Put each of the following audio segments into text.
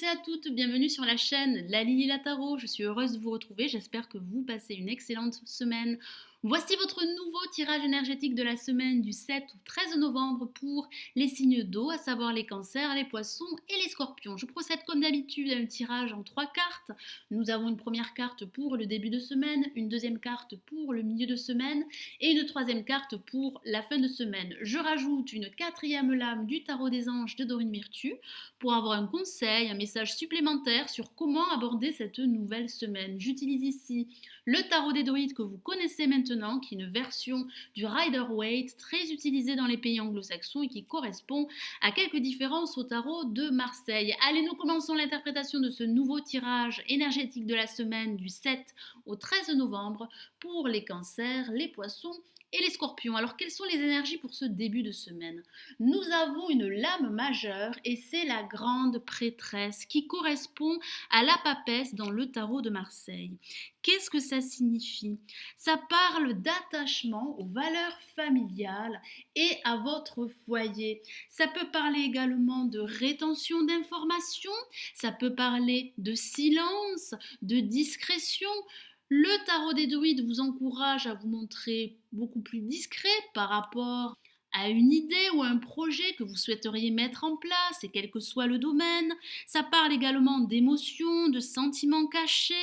et à toutes, bienvenue sur la chaîne La Lily La Tarot. Je suis heureuse de vous retrouver, j'espère que vous passez une excellente semaine. Voici votre nouveau tirage énergétique de la semaine du 7 au 13 novembre pour les signes d'eau, à savoir les cancers, les poissons et les scorpions. Je procède comme d'habitude à un tirage en 3 cartes. Nous avons une première carte pour le début de semaine, une deuxième carte pour le milieu de semaine et une troisième carte pour la fin de semaine. Je rajoute une quatrième lame du tarot des anges de Dorine Virtue pour avoir un conseil, un message supplémentaire sur comment aborder cette nouvelle semaine. J'utilise ici le tarot des druides que vous connaissez maintenant, qui est une version du Rider-Waite très utilisée dans les pays anglo-saxons et qui correspond à quelques différences au tarot de Marseille. Allez, nous commençons l'interprétation de ce nouveau tirage énergétique de la semaine du 7 au 13 novembre pour les cancers, les poissons et les scorpions. Alors, quelles sont les énergies pour ce début de semaine? Nous avons une lame majeure et c'est la grande prêtresse qui correspond à la papesse dans le tarot de Marseille. Qu'est-ce que ça signifie? Ça parle d'attachement aux valeurs familiales et à votre foyer. Ça peut parler également de rétention d'informations, ça peut parler de silence, de discrétion. Le tarot des druides vous encourage à vous montrer beaucoup plus discret par rapport à une idée ou un projet que vous souhaiteriez mettre en place, et quel que soit le domaine. Ça parle également d'émotions, de sentiments cachés.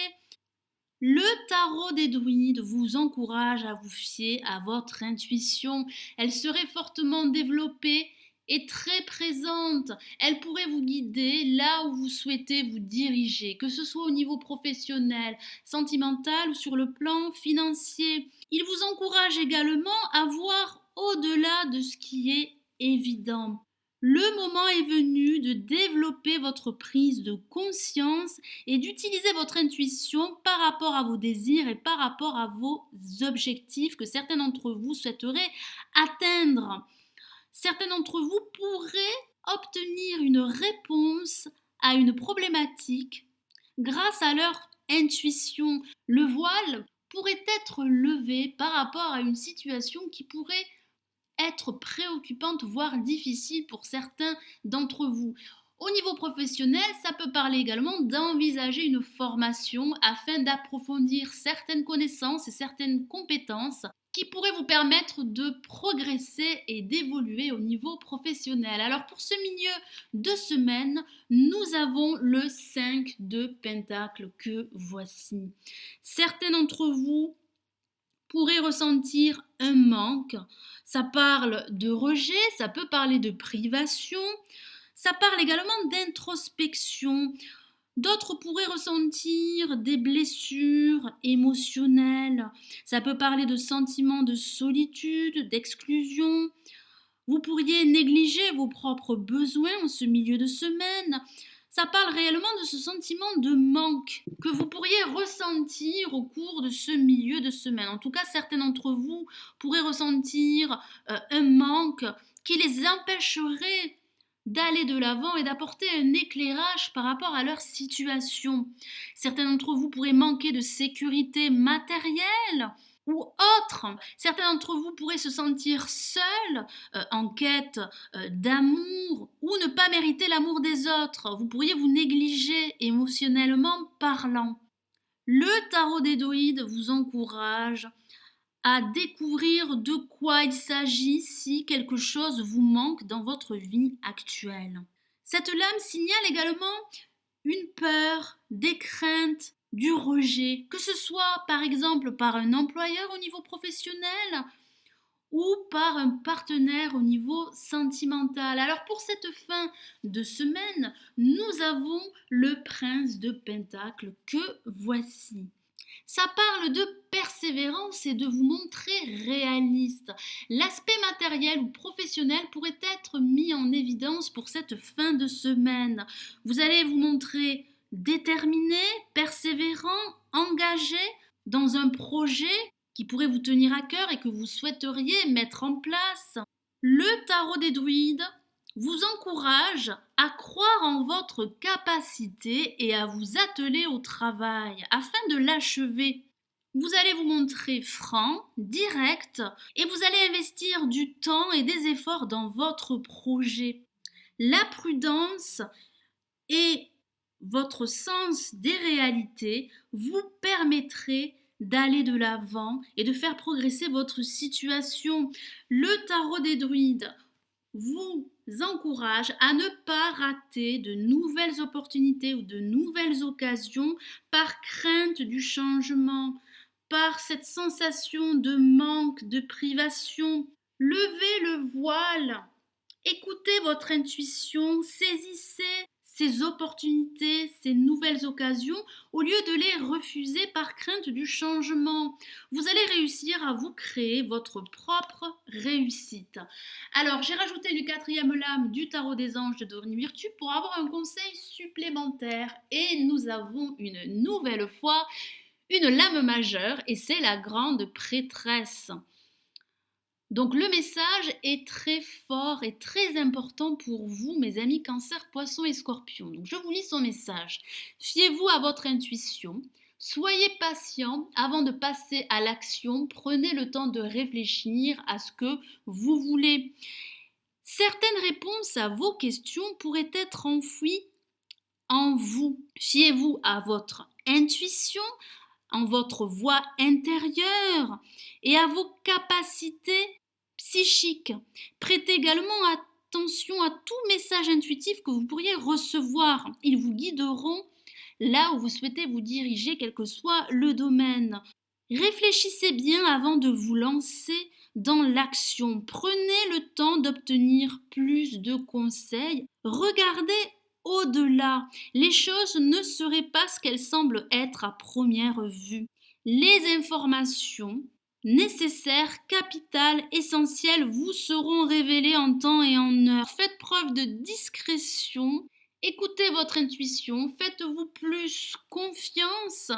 Le tarot des druides vous encourage à vous fier à votre intuition. Elle serait fortement développée et très présente. Elle pourrait vous guider là où vous souhaitez vous diriger, que ce soit au niveau professionnel, sentimental ou sur le plan financier. Il vous encourage également à voir au-delà de ce qui est évident. Le moment est venu de développer votre prise de conscience et d'utiliser votre intuition par rapport à vos désirs et par rapport à vos objectifs que certains d'entre vous souhaiteraient atteindre. Certains d'entre vous pourraient obtenir une réponse à une problématique grâce à leur intuition. Le voile pourrait être levé par rapport à une situation qui pourrait être préoccupante, voire difficile pour certains d'entre vous. Au niveau professionnel, ça peut parler également d'envisager une formation afin d'approfondir certaines connaissances et certaines compétences qui pourraient vous permettre de progresser et d'évoluer au niveau professionnel. Alors pour ce milieu de semaine, nous avons le 5 de Pentacle que voici. Certains d'entre vous pourraient ressentir un manque. Ça parle de rejet, ça peut parler de privation, ça parle également d'introspection. D'autres pourraient ressentir des blessures émotionnelles. Ça peut parler de sentiments de solitude, d'exclusion. Vous pourriez négliger vos propres besoins en ce milieu de semaine. Ça parle réellement de ce sentiment de manque que vous pourriez ressentir au cours de ce milieu de semaine. En tout cas, certains d'entre vous pourraient ressentir un manque qui les empêcherait d'aller de l'avant et d'apporter un éclairage par rapport à leur situation. Certains d'entre vous pourraient manquer de sécurité matérielle ou autre. Certains d'entre vous pourraient se sentir seuls, en quête d'amour ou ne pas mériter l'amour des autres. Vous pourriez vous négliger émotionnellement parlant. Le tarot des druides vous encourage à découvrir de quoi il s'agit si quelque chose vous manque dans votre vie actuelle. Cette lame signale également une peur, des craintes, du rejet, que ce soit par exemple par un employeur au niveau professionnel ou par un partenaire au niveau sentimental. Alors pour cette fin de semaine, nous avons le prince de Pentacle que voici. Ça parle de persévérance et de vous montrer réaliste. L'aspect matériel ou professionnel pourrait être mis en évidence pour cette fin de semaine. Vous allez vous montrer déterminé, persévérant, engagé dans un projet qui pourrait vous tenir à cœur et que vous souhaiteriez mettre en place. Le tarot des druides vous encourage à croire en votre capacité et à vous atteler au travail afin de l'achever. Vous allez vous montrer franc, direct et vous allez investir du temps et des efforts dans votre projet. La prudence est votre sens des réalités vous permettrait d'aller de l'avant et de faire progresser votre situation. Le tarot des druides vous encourage à ne pas rater de nouvelles opportunités ou de nouvelles occasions par crainte du changement, par cette sensation de manque, de privation. Levez le voile, écoutez votre intuition, saisissez ces opportunités, ces nouvelles occasions, au lieu de les refuser par crainte du changement. Vous allez réussir à vous créer votre propre réussite. Alors, j'ai rajouté une quatrième lame du tarot des anges de Dorine Virtue pour avoir un conseil supplémentaire. Et nous avons une nouvelle fois une lame majeure et c'est la grande prêtresse. Donc le message est très fort et très important pour vous, mes amis Cancer, Poisson et Scorpion. Donc je vous lis son message. Fiez-vous à votre intuition. Soyez patient avant de passer à l'action. Prenez le temps de réfléchir à ce que vous voulez. Certaines réponses à vos questions pourraient être enfouies en vous. Fiez-vous à votre intuition, en votre voix intérieure et à vos capacités psychiques. Prêtez également attention à tout message intuitif que vous pourriez recevoir. Ils vous guideront là où vous souhaitez vous diriger, quel que soit le domaine. Réfléchissez bien avant de vous lancer dans l'action. Prenez le temps d'obtenir plus de conseils. Regardez au-delà. Les choses ne seraient pas ce qu'elles semblent être à première vue. Les informations nécessaires, capitales, essentielles vous seront révélées en temps et en heure. Faites preuve de discrétion. Écoutez votre intuition. Faites-vous plus confiance.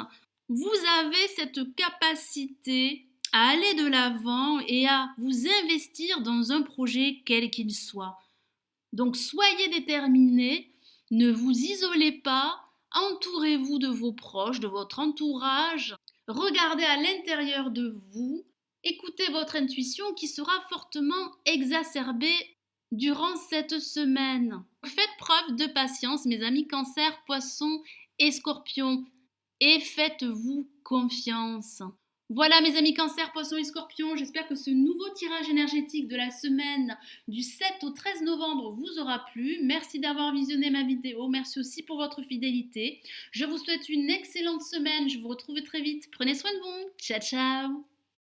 Vous avez cette capacité à aller de l'avant et à vous investir dans un projet quel qu'il soit. Donc soyez déterminés, ne vous isolez pas, entourez-vous de vos proches, de votre entourage, regardez à l'intérieur de vous, écoutez votre intuition qui sera fortement exacerbée durant cette semaine. Faites preuve de patience, mes amis Cancer, Poisson et Scorpion, et faites-vous confiance. Voilà mes amis Cancer, Poisson et Scorpion, j'espère que ce nouveau tirage énergétique de la semaine du 7 au 13 novembre vous aura plu. Merci d'avoir visionné ma vidéo, merci aussi pour votre fidélité. Je vous souhaite une excellente semaine, je vous retrouve très vite. Prenez soin de vous, ciao ciao.